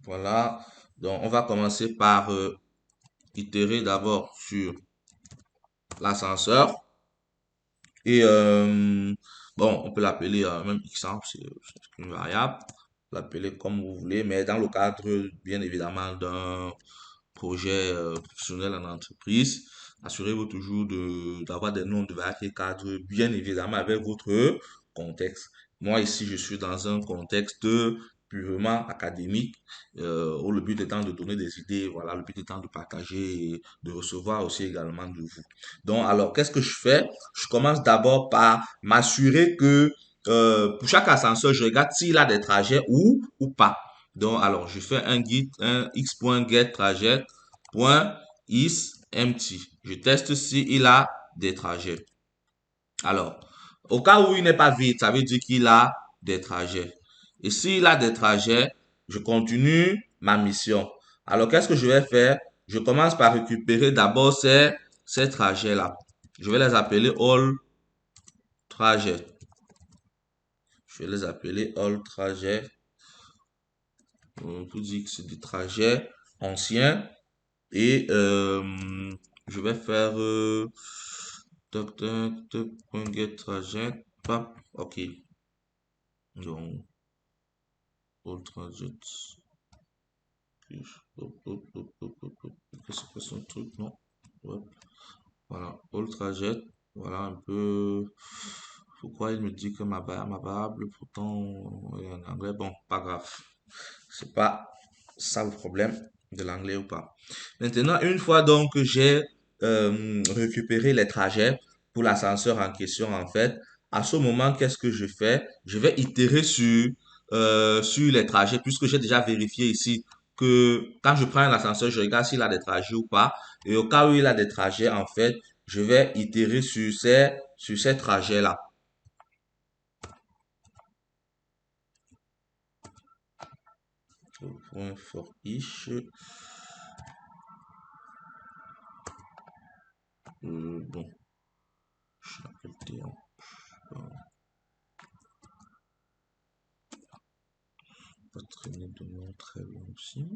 Voilà. Donc, on va commencer par itérer d'abord sur l'ascenseur. Et bon, on peut l'appeler même exemple, c'est une variable. L'appeler comme vous voulez, mais dans le cadre, bien évidemment, d'un projet professionnel en entreprise, assurez-vous toujours d'avoir des noms de variables qui cadrent bien évidemment avec votre contexte. Moi, ici, je suis dans un contexte purement académique, où le but étant de donner des idées, voilà, le but étant de partager et de recevoir aussi également de vous. Donc, alors, qu'est-ce que je fais? Je commence d'abord par m'assurer que pour chaque ascenseur, je regarde s'il a des trajets ou pas. Donc, alors, je fais un x.get trajet point is empty. Je teste s'il a des trajets. Alors, au cas où il n'est pas vide, ça veut dire qu'il a des trajets. Et s'il a des trajets, je continue ma mission. Alors, qu'est-ce que je vais faire? Je commence par récupérer d'abord ces trajets-là. Je vais les appeler all trajets. Je vais les appeler all trajets. On peut dire que c'est des trajets anciens. Et je vais faire toc toc toc point get trajet. Pap, ok. Donc, all trajets. Hop, hop, hop, hop, hop, hop. Qu'est-ce que c'est son truc, non? Hop. Voilà, all trajet. Voilà un peu. Pourquoi il me dit que ma variable, pourtant, est en anglais. Bon, pas grave. C'est pas ça le problème de l'anglais ou pas. Maintenant, une fois donc que j'ai récupéré les trajets pour l'ascenseur en question, en fait, à ce moment, qu'est-ce que je fais? Je vais itérer sur les trajets, puisque j'ai déjà vérifié ici que quand je prends un ascenseur, je regarde s'il a des trajets ou pas. Et au cas où il a des trajets, en fait, je vais itérer sur ces trajets-là. Point for each. Bon, je vais pas traîner de nom très long aussi.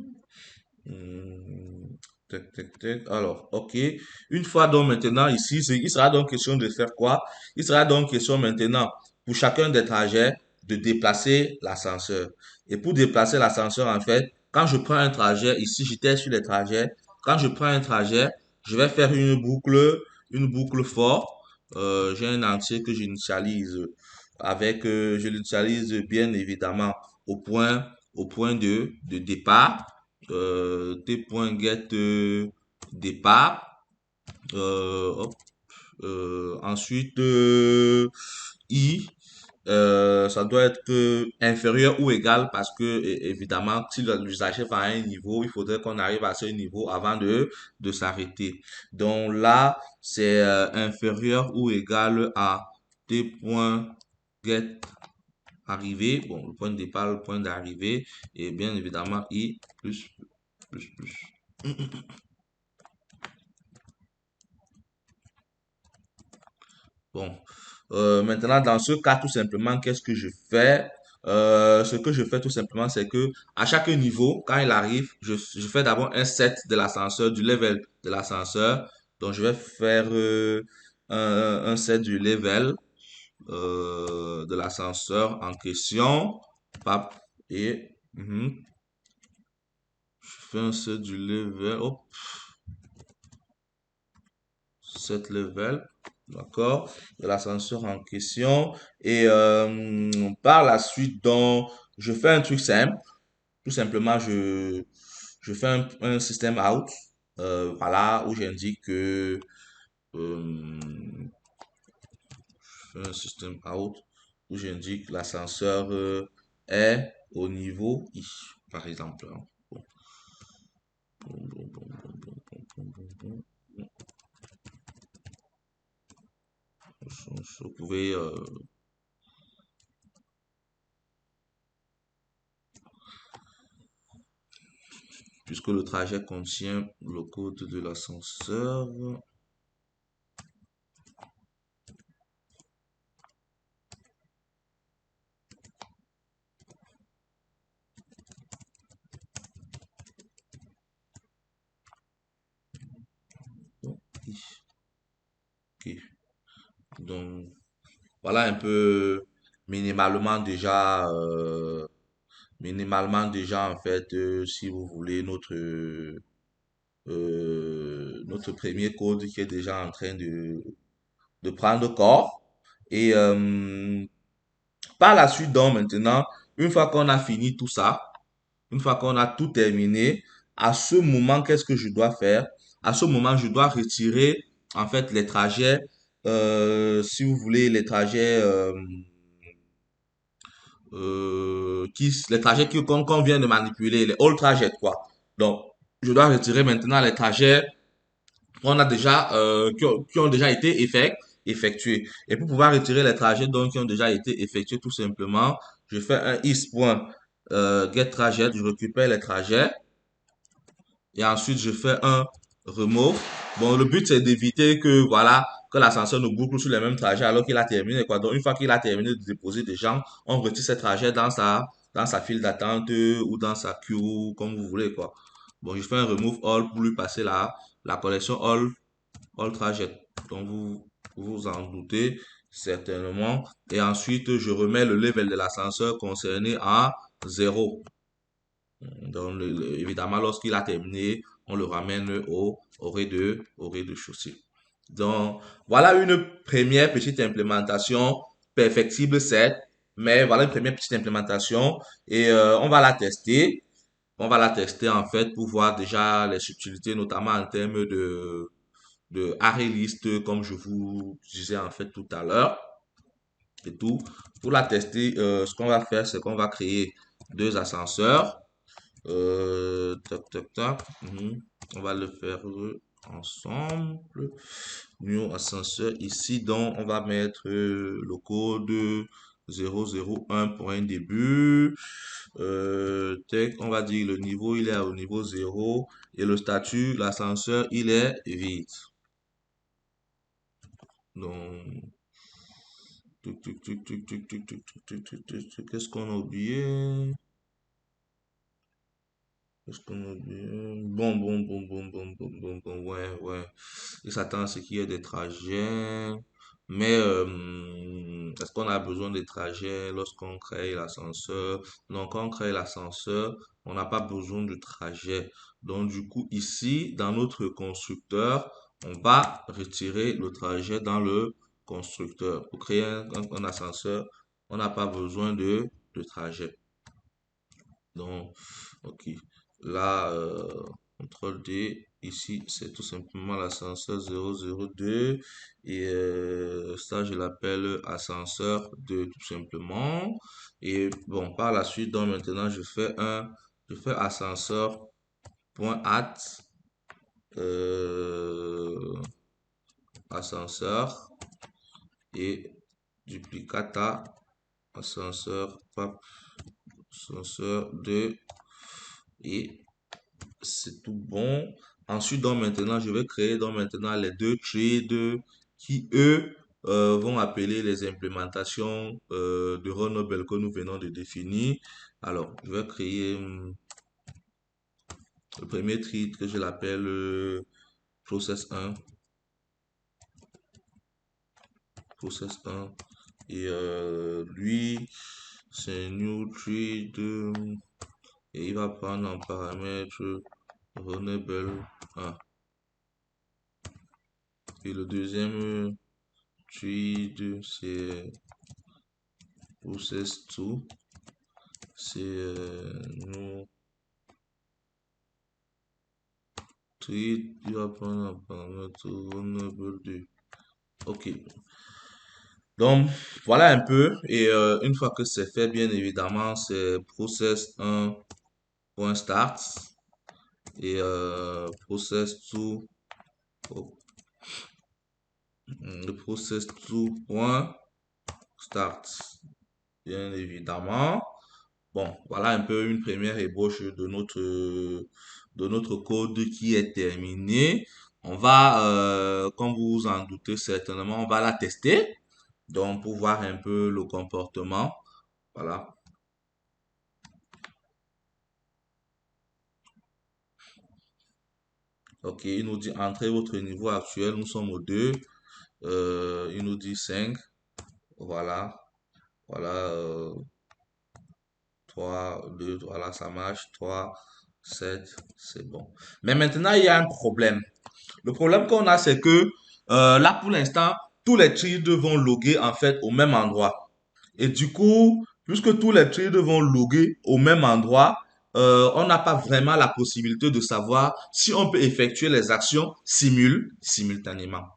Tac, tac, tac. Alors, ok. Une fois donc maintenant ici, il sera donc question de faire quoi? Il sera donc question maintenant pour chacun des trajets de déplacer l'ascenseur. Et pour déplacer l'ascenseur, en fait, quand je prends un trajet, ici j'étais sur les trajets. Quand je prends un trajet, je vais faire une boucle for. J'ai un entier que j'initialise avec, je l'initialise bien évidemment au point de départ, t.get départ, hop, ensuite i, ça doit être inférieur ou égal parce que évidemment si l'usager va à un niveau, il faudrait qu'on arrive à ce niveau avant de s'arrêter. Donc là, c'est inférieur ou égal à t.get arrivée, bon, le point de départ, le point d'arrivée, et bien évidemment, i plus, plus, plus. Bon, maintenant, dans ce cas, tout simplement, qu'est-ce que je fais? Ce que je fais tout simplement, c'est que à chaque niveau, quand il arrive, je fais d'abord un set de l'ascenseur, du level de l'ascenseur. Donc, je vais faire un set du level de l'ascenseur en question. Pap, et je fais un set du level. Hop, set level, d'accord, de l'ascenseur en question. Et par la suite, donc, je fais un truc simple. Tout simplement, je fais un système out, voilà, où j'indique que je fais un système out, où j'indique l'ascenseur est au niveau I, par exemple, hein. Bon, bon, bon, bon, bon, bon, bon, bon, bon, bon. Vous pouvez puisque le trajet contient le code de l'ascenseur. Ok. Donc, voilà un peu minimalement déjà, en fait, si vous voulez, notre premier code qui est déjà en train de prendre corps. Et par la suite, donc maintenant, une fois qu'on a fini tout ça, une fois qu'on a tout terminé, à ce moment, qu'est-ce que je dois faire? À ce moment, je dois retirer en fait les trajets, si vous voulez, les trajets les trajets qu'on vient de manipuler, les all trajets quoi. Donc, je dois retirer maintenant les trajets qu'on a déjà, qui ont déjà été effectués. Et pour pouvoir retirer les trajets donc qui ont déjà été effectués, tout simplement, je fais un is.get trajet, je récupère les trajets et ensuite je fais un remove. Bon, le but c'est d'éviter que voilà que l'ascenseur ne boucle sur les mêmes trajets alors qu'il a terminé quoi. Donc une fois qu'il a terminé de déposer des gens, on retire ces trajets dans sa file d'attente ou dans sa queue comme vous voulez quoi. Bon, je fais un remove all pour lui passer la collection all trajet. Donc vous en doutez certainement. Et ensuite je remets le level de l'ascenseur concerné à 0. Donc, évidemment, lorsqu'il a terminé, on le ramène au rez-de-chaussée. Donc, voilà une première petite implémentation perfectible, certes, mais voilà une première petite implémentation et on va la tester. On va la tester en fait pour voir déjà les subtilités, notamment en termes de array list, comme je vous disais en fait tout à l'heure et tout. Pour la tester, ce qu'on va faire, c'est qu'on va créer deux ascenseurs. Tac, tac, tac. On va le faire ensemble. New ascenseur ici. Donc, on va mettre le code 001 pour un début. Tac, on va dire le niveau, il est au niveau 0. Et le statut, l'ascenseur, il est vide. Donc, qu'est-ce qu'on a oublié? Qu'est-ce qu'on a oublié? Bon, ouais. Il s'attend à ce qu'il y ait des trajets. Mais est-ce qu'on a besoin des trajets lorsqu'on crée l'ascenseur? Donc, quand on crée l'ascenseur, on n'a pas besoin de trajet. Donc, du coup, ici, dans notre constructeur, on va retirer le trajet dans le constructeur. Pour créer un ascenseur, on n'a pas besoin de trajet. Donc, ok. Là, CTRL D, ici, c'est tout simplement l'ascenseur 002. Et ça, je l'appelle ascenseur 2, tout simplement. Et bon, par la suite, donc maintenant, je fais ascenseur.add, euh, ascenseur et duplicata, ascenseur, pap, ascenseur 2 et c'est tout bon. Ensuite, donc maintenant, je vais créer donc maintenant les deux threads qui, eux, vont appeler les implémentations de Runable que nous venons de définir. Alors, je vais créer le premier thread que je l'appelle process 1. Process 1. Et lui, c'est un new thread et il va prendre en paramètre Runable 1. Et le deuxième thread, c'est process 2. C'est nous thread, il va prendre un paramètre Runable 2. Ok. Donc, voilà un peu. Et une fois que c'est fait, bien évidemment, c'est process 1.start et process 2. Oh, le process 2.start, bien évidemment. Bon, voilà un peu une première ébauche de notre code qui est terminé. On va, comme vous vous en doutez certainement, on va la tester. Donc, pour voir un peu le comportement. Voilà. Ok, il nous dit entrez votre niveau actuel. Nous sommes au 2. Il nous dit 5. Voilà. Voilà. 3, 2, voilà, ça marche. 3, 7, c'est bon. Mais maintenant, il y a un problème. Le problème qu'on a, c'est que là, pour l'instant, tous les traders vont loguer en fait au même endroit. Et du coup, puisque tous les traders vont loguer au même endroit, on n'a pas vraiment la possibilité de savoir si on peut effectuer les actions simultanément.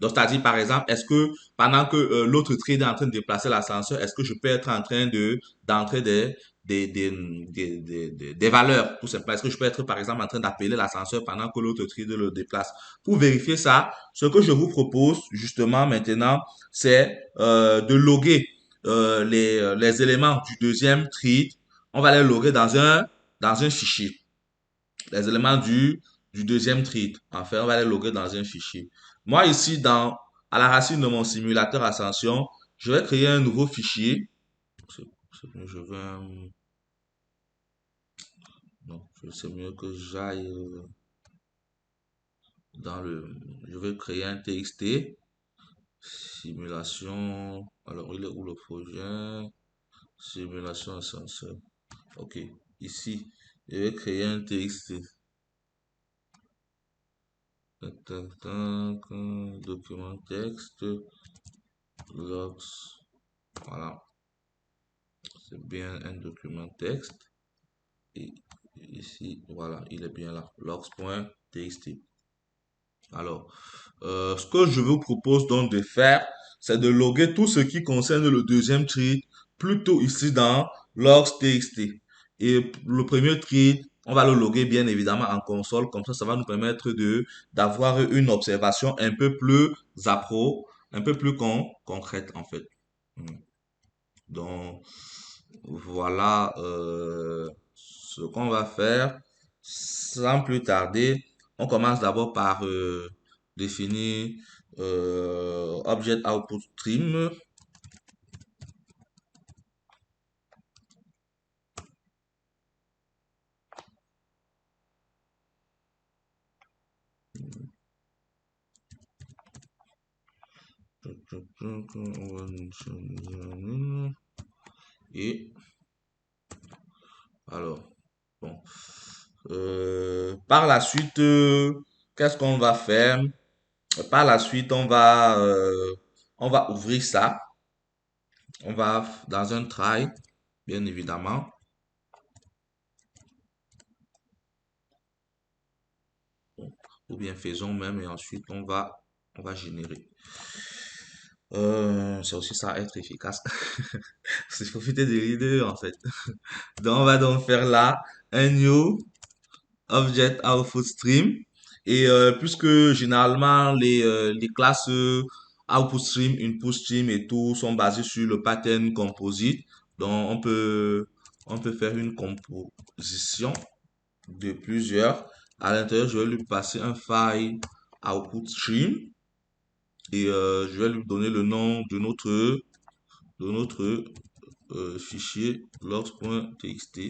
Donc, c'est-à-dire, par exemple, est-ce que pendant que l'autre trader est en train de déplacer l'ascenseur, est-ce que je peux être en train d'entrer des valeurs, tout simplement. Est-ce que je peux être, par exemple, en train d'appeler l'ascenseur pendant que l'autre trader le déplace? Pour vérifier ça, ce que je vous propose, justement, maintenant, c'est de loguer les éléments du deuxième trade. On va les loguer dans un fichier. Les éléments du deuxième trade. Enfin, on va les loguer dans un fichier. Moi, ici, à la racine de mon simulateur Ascension, je vais créer un nouveau fichier. Je vais, non, c'est mieux que j'aille je vais créer un TXT, simulation, alors il est où le projet? Simulation ascenseur. Ok, ici, je vais créer un TXT. Tac, tac, tac, document texte, logs, voilà, c'est bien un document texte. Et ici, voilà, il est bien là, logs.txt. Alors, ce que je vous propose donc de faire, c'est de loguer tout ce qui concerne le deuxième thread plutôt ici dans logs.txt. Et le premier thread, on va le loguer bien évidemment en console. Comme ça va nous permettre d'avoir une observation un peu plus un peu plus concrète en fait. Hmm. Donc, voilà ce qu'on va faire. Sans plus tarder, on commence d'abord par définir Object Output Stream. Et alors, bon. Par la suite, qu'est-ce qu'on va faire? Par la suite, on va ouvrir ça. On va dans un try, bien évidemment. Bon, ou bien faisons même et ensuite on va générer. C'est aussi ça, être efficace. C'est profiter de l'idée en fait. Donc on va donc faire là un new object output stream. Et puisque généralement les classes output stream, input stream et tout sont basées sur le pattern composite, donc on peut faire une composition de plusieurs. À l'intérieur, je vais lui passer un file output stream et je vais lui donner le nom de notre fichier logs.txt.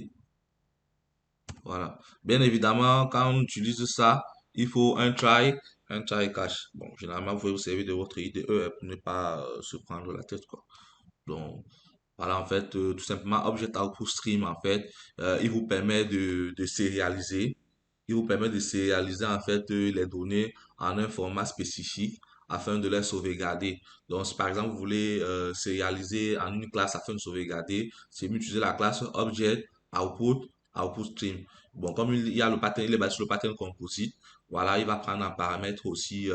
Voilà. Bien évidemment, quand on utilise ça, il faut un try catch. Bon, généralement, vous pouvez vous servir de votre IDE pour ne pas se prendre la tête, quoi. Donc, voilà, en fait, tout simplement, Object Output Stream, en fait, il vous permet de sérialiser. Il vous permet de sérialiser, en fait, les données en un format spécifique afin de les sauvegarder. Donc, si par exemple, vous voulez sérialiser en une classe afin de sauvegarder, c'est mieux d'utiliser la classe Object Output Stream. Bon, comme il y a le pattern, il est basé sur le pattern composite, voilà, il va prendre en paramètre aussi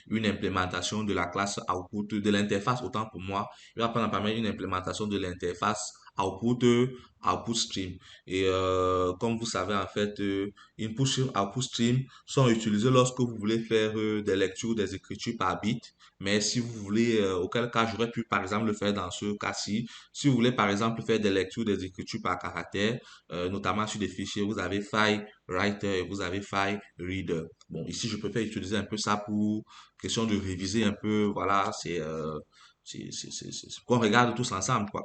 une implémentation de la classe output, de l'interface, autant pour moi. Il va prendre en paramètre une implémentation de l'interface output, output stream. Et comme vous savez, en fait, input stream, output stream sont utilisés lorsque vous voulez faire des lectures, des écritures par bit. Mais si vous voulez, auquel cas j'aurais pu par exemple le faire dans ce cas-ci. Si vous voulez par exemple faire des lectures, des écritures par caractère, notamment sur des fichiers, vous avez file writer et vous avez file reader. Bon, ici je préfère utiliser un peu ça pour question de réviser un peu. Voilà, c'est qu'on regarde tous ensemble, quoi.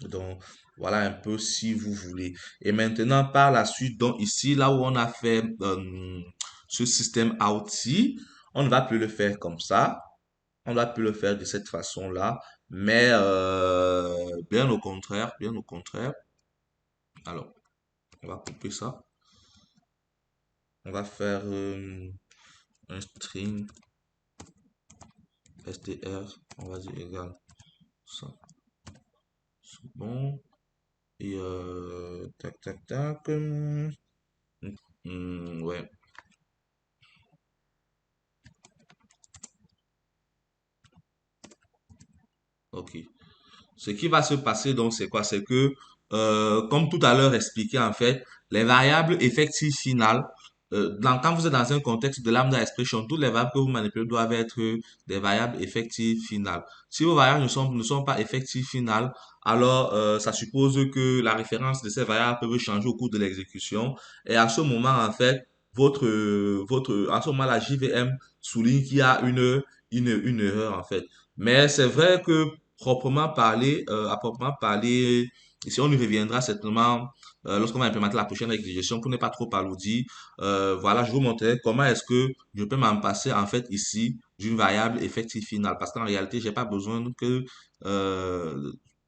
Donc, voilà un peu si vous voulez. Et maintenant, par la suite, donc ici, là où on a fait ce système out-ci, on ne va plus le faire comme ça. On ne va plus le faire de cette façon-là. Mais bien au contraire, bien au contraire. Alors, on va couper ça. On va faire un string str. On va dire égal ça. C'est bon. Et tac, tac, tac. Ouais, ok. Ce qui va se passer donc, c'est quoi? C'est que, comme tout à l'heure expliqué, en fait, les variables effectives finales, quand vous êtes dans un contexte de lambda expression, toutes les variables que vous manipulez doivent être des variables effectives finales. Si vos variables ne sont pas effectives finales, alors ça suppose que la référence de ces variables peut changer au cours de l'exécution. Et à ce moment, en fait, à ce moment, la JVM souligne qu'il y a une erreur, en fait. Mais c'est vrai que à proprement parler, ici on y reviendra certainement lorsqu'on va implémenter la prochaine règle de gestion pour ne pas trop palourdir. Voilà, je vous montrerai comment est-ce que je peux m'en passer en fait ici d'une variable effective finale. Parce qu'en réalité, j'ai pas besoin que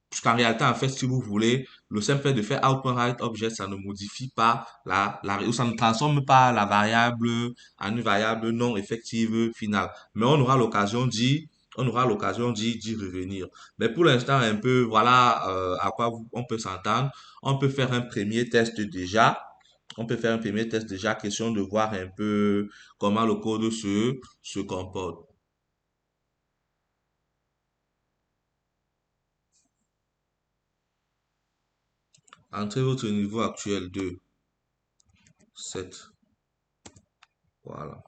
puisqu'en réalité, en fait, si vous voulez, le simple fait de faire out.writeObject, ça ne modifie pas ou ça ne transforme pas la variable en une variable non effective finale. Mais on aura l'occasion d'y revenir. Mais pour l'instant, un peu, voilà à quoi on peut s'entendre. On peut faire un premier test déjà. On peut faire un premier test déjà, question de voir un peu comment le code se comporte. Entrez votre niveau actuel de 7. Voilà.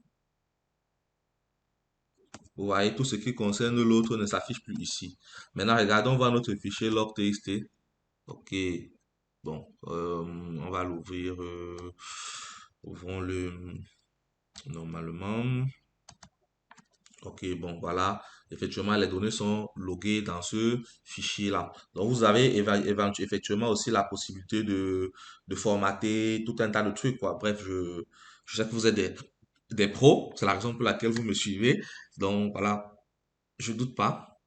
Vous voyez, tout ce qui concerne l'autre ne s'affiche plus ici. Maintenant, regardons voir notre fichier log.txt. Ok. Bon, on va l'ouvrir. Ouvrons-le normalement. Ok, bon, voilà. Effectivement, les données sont loguées dans ce fichier-là. Donc, vous avez effectivement aussi la possibilité de formater tout un tas de trucs, quoi. Bref, je sais que vous êtes des pros. C'est la raison pour laquelle vous me suivez. Donc, voilà, je doute pas.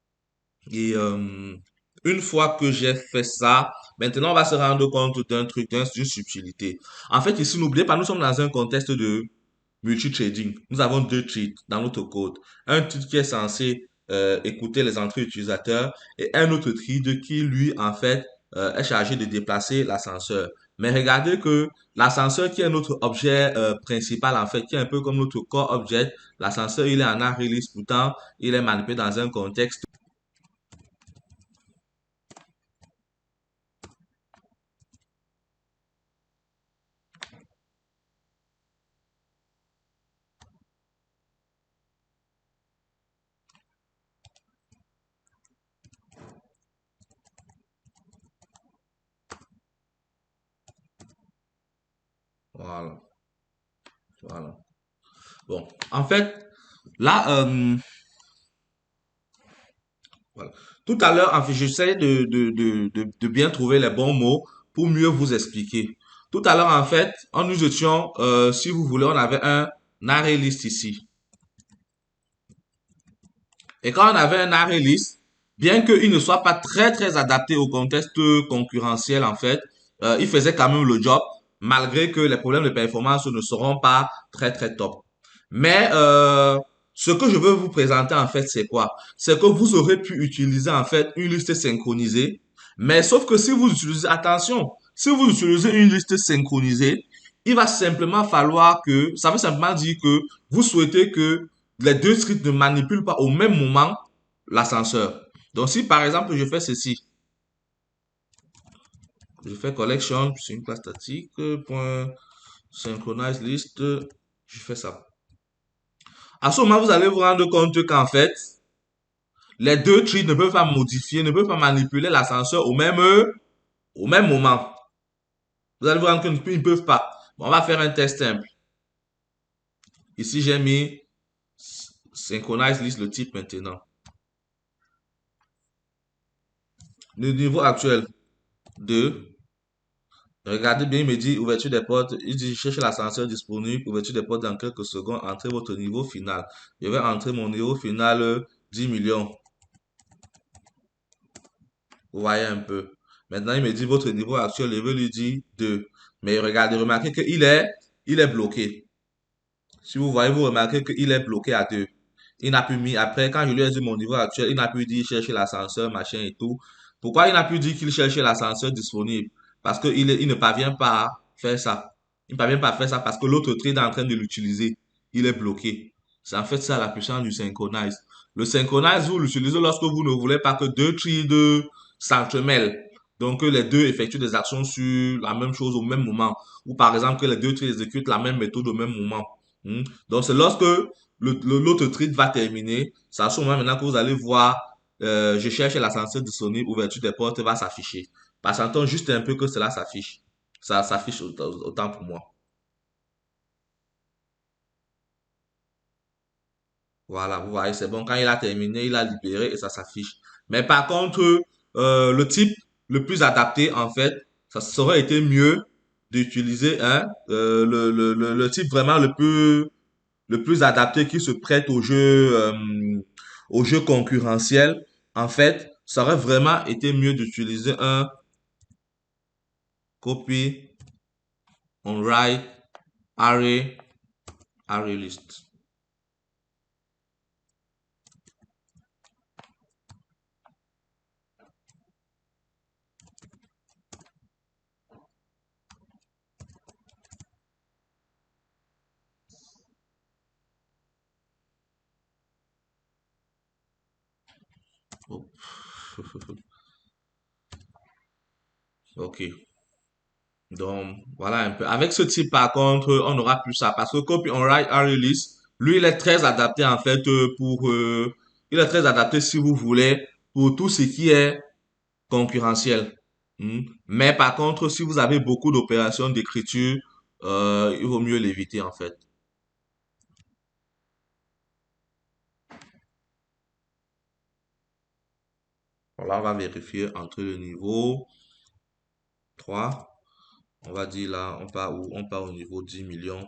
Et une fois que j'ai fait ça, maintenant, on va se rendre compte d'un truc, d'une subtilité. En fait, ici, n'oubliez pas, nous sommes dans un contexte de multi-trading. Nous avons deux tweets dans notre code. Un tweet qui est censé écouter les entrées utilisateurs et un autre tweet qui, lui, en fait, est chargé de déplacer l'ascenseur. Mais regardez que l'ascenseur qui est notre objet principal, en fait, qui est un peu comme notre core object, l'ascenseur, il est en release, pourtant, il est manipulé dans un contexte. Voilà, voilà. Bon, en fait, là, voilà. Tout à l'heure, en fait, j'essaie de bien trouver les bons mots pour mieux vous expliquer. Tout à l'heure, en fait, nous étions, si vous voulez, on avait un array list ici. Et quand on avait un array list, bien qu'il ne soit pas très adapté au contexte concurrentiel, en fait, il faisait quand même le job, malgré que les problèmes de performance ne seront pas très top. Mais ce que je veux vous présenter, en fait, c'est quoi? C'est que vous aurez pu utiliser, en fait, une liste synchronisée. Mais sauf que si vous utilisez, attention, si vous utilisez une liste synchronisée, il va simplement falloir que, ça veut simplement dire que vous souhaitez que les deux scripts ne manipulent pas au même moment l'ascenseur. Donc, si par exemple je fais ceci, Je fais collection, c'est une classe statique, point synchronize list, je fais ça. À ce moment, vous allez vous rendre compte qu'en fait, les deux trees ne peuvent pas modifier, ne peuvent pas manipuler l'ascenseur au même moment. Vous allez vous rendre compte qu'ils ne peuvent pas. Bon, on va faire un test simple. Ici, j'ai mis synchronize list le type maintenant. Le niveau actuel 2. Regardez bien, il me dit ouverture des portes. Il dit cherche l'ascenseur disponible, ouverture des portes dans quelques secondes, entrez votre niveau final. Je vais entrer mon niveau final 10 millions. Vous voyez un peu. Maintenant, il me dit votre niveau actuel, je vais lui dire 2. Mais regardez, remarquez il est bloqué. Si vous voyez, vous remarquez qu'il est bloqué à 2. Il n'a plus mis, après, quand je lui ai dit mon niveau actuel, il n'a plus dit chercher l'ascenseur, machin et tout. Pourquoi il n'a plus dit qu'il cherchait l'ascenseur disponible? Parce il ne parvient pas à faire ça. Il ne parvient pas à faire ça parce que l'autre trade est en train de l'utiliser. Il est bloqué. C'est en fait ça la puissance du synchronize. Le synchronize, vous l'utilisez lorsque vous ne voulez pas que deux trades s'entremêlent. Donc que les deux effectuent des actions sur la même chose au même moment. Ou par exemple que les deux trades exécutent la même méthode au même moment. Donc, c'est lorsque l'autre trade va terminer, c'est à ce moment maintenant que vous allez voir, je cherche l'ascenseur disponible, ouverture des portes va s'afficher. Patientons juste un peu que cela s'affiche. Ça s'affiche autant pour moi. Voilà, vous voyez, c'est bon. Quand il a terminé, il a libéré et ça s'affiche. Mais par contre, le type le plus adapté, en fait, ça serait été mieux d'utiliser le type vraiment le plus adapté qui se prête au jeu concurrentiel, en fait, ça aurait vraiment été mieux d'utiliser un copy on write array list. Oh. Ok. Donc, voilà un peu. Avec ce type, par contre, on n'aura plus ça. Parce que copy on write array list, lui, il est très adapté, en fait, il est très adapté, si vous voulez, pour tout ce qui est concurrentiel. Mais par contre, si vous avez beaucoup d'opérations d'écriture, il vaut mieux l'éviter en fait. Voilà, on va vérifier entre le niveau 3. On va dire là, on part où? On part au niveau 10 millions.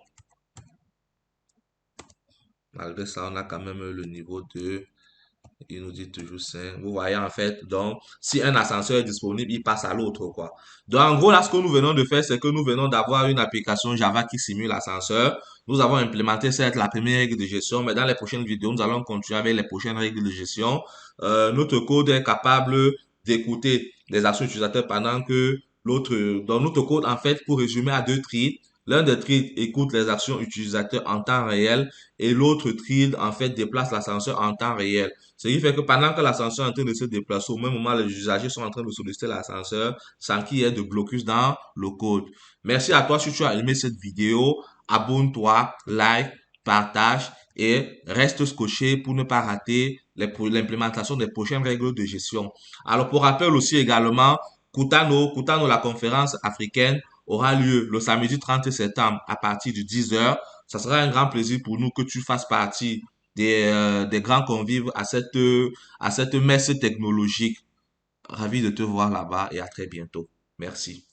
Malgré ça, on a quand même le niveau 2. Il nous dit toujours 5. Vous voyez, en fait, donc, si un ascenseur est disponible, il passe à l'autre, quoi. Donc, en gros, là, ce que nous venons de faire, c'est que nous venons d'avoir une application Java qui simule l'ascenseur. Nous avons implémenté, certes, la première règle de gestion, mais dans les prochaines vidéos, nous allons continuer avec les prochaines règles de gestion. Notre code est capable d'écouter les actions utilisateurs pendant que dans notre code, en fait, pour résumer à deux threads, l'un des threads écoute les actions utilisateurs en temps réel et l'autre thread, en fait, déplace l'ascenseur en temps réel. Ce qui fait que pendant que l'ascenseur est en train de se déplacer, au même moment, les usagers sont en train de solliciter l'ascenseur sans qu'il y ait de blocus dans le code. Merci à toi si tu as aimé cette vidéo. Abonne-toi, like, partage et reste scotché pour ne pas rater l'implémentation des prochaines règles de gestion. Alors, pour rappel aussi également, Kutano, la conférence africaine, aura lieu le samedi 30 septembre à partir de 10 heures. Ça sera un grand plaisir pour nous que tu fasses partie des grands convives à cette messe technologique. Ravi de te voir là-bas et à très bientôt. Merci.